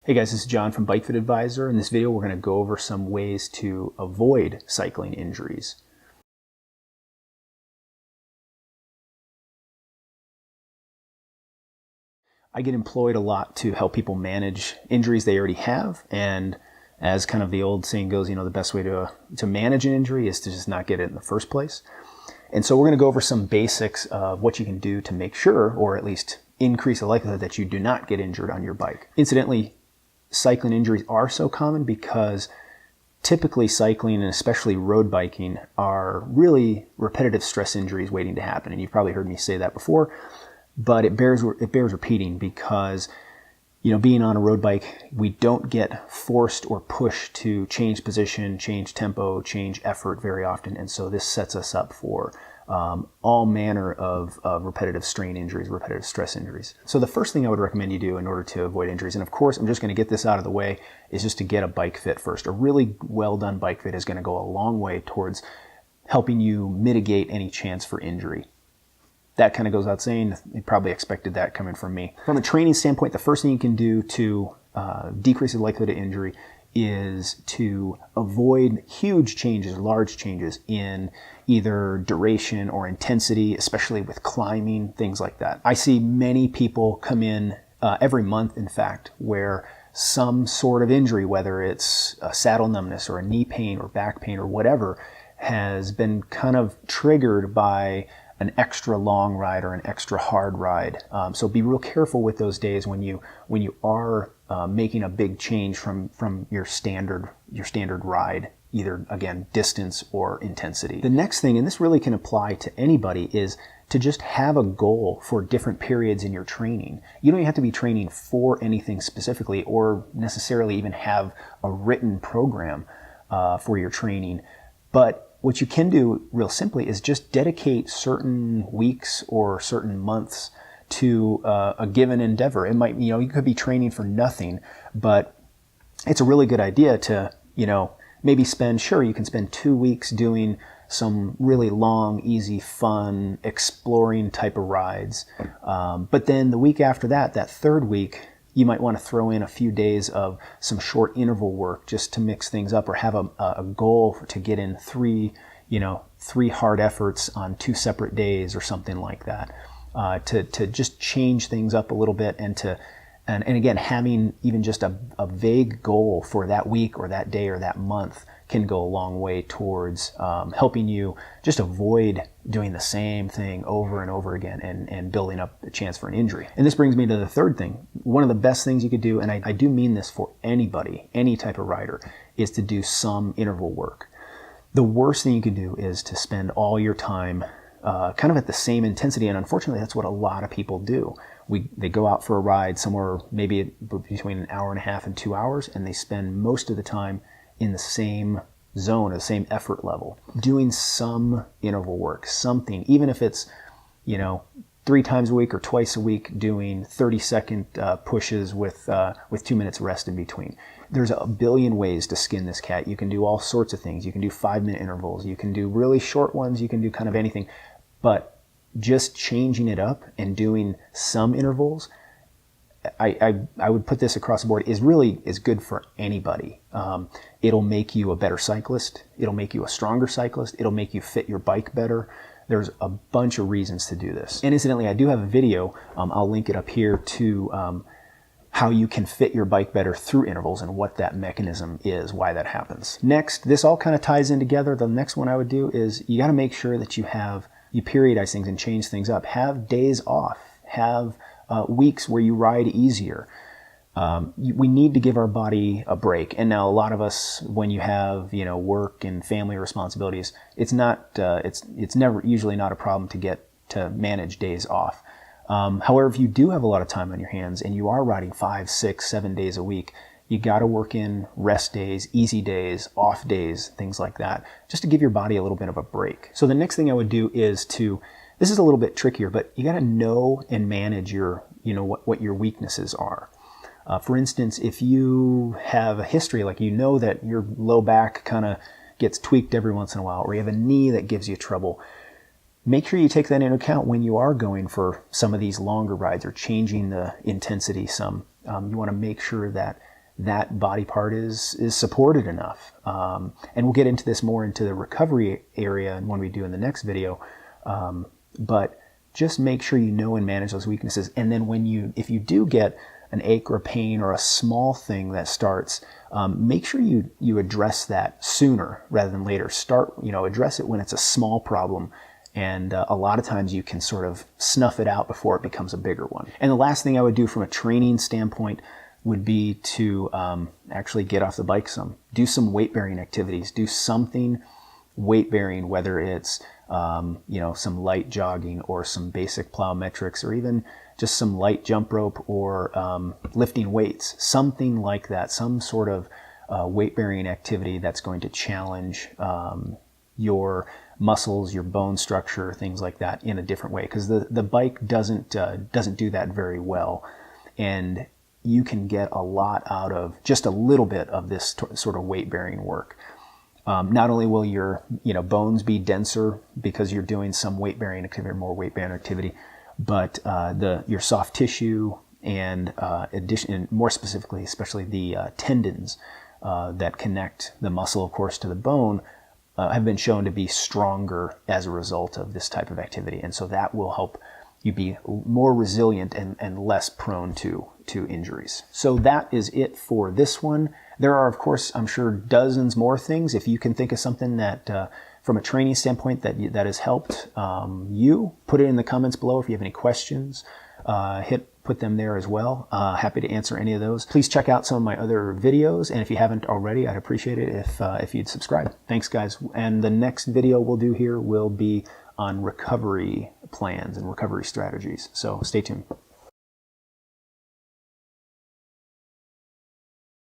Hey guys, this is John from Bike Fit Advisor. In this video, we're going to go over some ways to avoid cycling injuries. I get employed a lot to help people manage injuries they already have, and as kind of the old saying goes, the best way to manage an injury is to just not get it in the first place. And so we're going to go over some basics of what you can do to make sure, or at least increase the likelihood that you do not get injured on your bike. Incidentally, cycling injuries are so common because typically cycling, and especially road biking, are really repetitive stress injuries waiting to happen. And you've probably heard me say that before, but it bears repeating because, being on a road bike, we don't get forced or pushed to change position, change tempo, change effort very often. And so this sets us up for all manner of repetitive strain injuries, repetitive stress injuries. So the first thing I would recommend you do in order to avoid injuries, and of course I'm just going to get this out of the way, is just to get a bike fit first. A really well done bike fit is going to go a long way towards helping you mitigate any chance for injury. That kind of goes without saying. You probably expected that coming from me. From a training standpoint, the first thing you can do to decrease the likelihood of injury is to avoid huge changes, large changes in either duration or intensity, especially with climbing, things like that. I see many people come in every month, in fact, where some sort of injury, whether it's a saddle numbness or a knee pain or back pain or whatever, has been kind of triggered by an extra long ride or an extra hard ride. So be real careful with those days when you are making a big change from your standard ride, either again distance or intensity. The next thing, and this really can apply to anybody, is to just have a goal for different periods in your training. You don't have to be training for anything specifically or necessarily even have a written program for your training, but what you can do real simply is just dedicate certain weeks or certain months to a given endeavor. It might, you could be training for nothing, but it's a really good idea to, maybe you can spend 2 weeks doing some really long, easy, fun, exploring type of rides. But then the week after that, that third week, you might want to throw in a few days of some short interval work just to mix things up, or have a goal to get in three hard efforts on 2 separate days or something like that, to just change things up a little bit, and again, having even just a vague goal for that week or that day or that month can go a long way towards helping you just avoid doing the same thing over and over again and building up a chance for an injury. And this brings me to the third thing. One of the best things you could do, and I do mean this for anybody, any type of rider, is to do some interval work. The worst thing you could do is to spend all your time kind of at the same intensity, and unfortunately that's what a lot of people do. They go out for a ride somewhere maybe between an hour and a half and 2 hours, and they spend most of the time in the same zone, or the same effort level, doing some interval work, something, even if it's 3 times a week or twice a week, doing 30-second pushes with 2 minutes rest in between. There's a billion ways to skin this cat. You can do all sorts of things. You can do 5-minute intervals. You can do really short ones. You can do kind of anything. But just changing it up and doing some intervals, I would put this across the board, is good for anybody. It'll make you a better cyclist. It'll make you a stronger cyclist. It'll make you fit your bike better. There's a bunch of reasons to do this. And incidentally, I do have a video, I'll link it up here, to how you can fit your bike better through intervals and what that mechanism is, why that happens. Next, this all kind of ties in together. The next one I would do is you got to make sure that you periodize things and change things up. Have days off. Have weeks where you ride easier. We need to give our body a break. And now a lot of us, when you have work and family responsibilities, it's never usually not a problem to manage days off. However, if you do have a lot of time on your hands and you are riding 5, 6, 7 days a week, you got to work in rest days, easy days, off days, things like that, just to give your body a little bit of a break. So the next thing I would do is this is a little bit trickier, but you got to know and manage what your weaknesses are. For instance, if you have a history, like that your low back kind of gets tweaked every once in a while, or you have a knee that gives you trouble, make sure you take that into account when you are going for some of these longer rides or changing the intensity some. You want to make sure that that body part is supported enough. And we'll get into this more into the recovery area and when we do in the next video. But just make sure you know and manage those weaknesses. And then if you do get an ache or a pain or a small thing that starts, make sure you address that sooner rather than later. Address it when it's a small problem. And a lot of times you can sort of snuff it out before it becomes a bigger one. And the last thing I would do from a training standpoint would be to actually get off the bike some. Do some weight-bearing activities. Do something weight-bearing, whether it's some light jogging or some basic plyometrics or even just some light jump rope or lifting weights. Something like that. Some sort of weight-bearing activity that's going to challenge your muscles, your bone structure, things like that in a different way. Because the bike doesn't do that very well. And you can get a lot out of just a little bit of this sort of weight-bearing work. Not only will your bones be denser because you're doing some weight-bearing activity or more weight-bearing activity, but your soft tissue and more specifically, especially the tendons that connect the muscle, of course, to the bone, have been shown to be stronger as a result of this type of activity. And so that will help you be more resilient and less prone to injuries. So that is it for this one. There are, of course, I'm sure dozens more things. If you can think of something that, from a training standpoint, that has helped you, put it in the comments below. If you have any questions, put them there as well. Happy to answer any of those. Please check out some of my other videos, and if you haven't already, I'd appreciate it if you'd subscribe. Thanks, guys. And the next video we'll do here will be on recovery plans and recovery strategies. So stay tuned.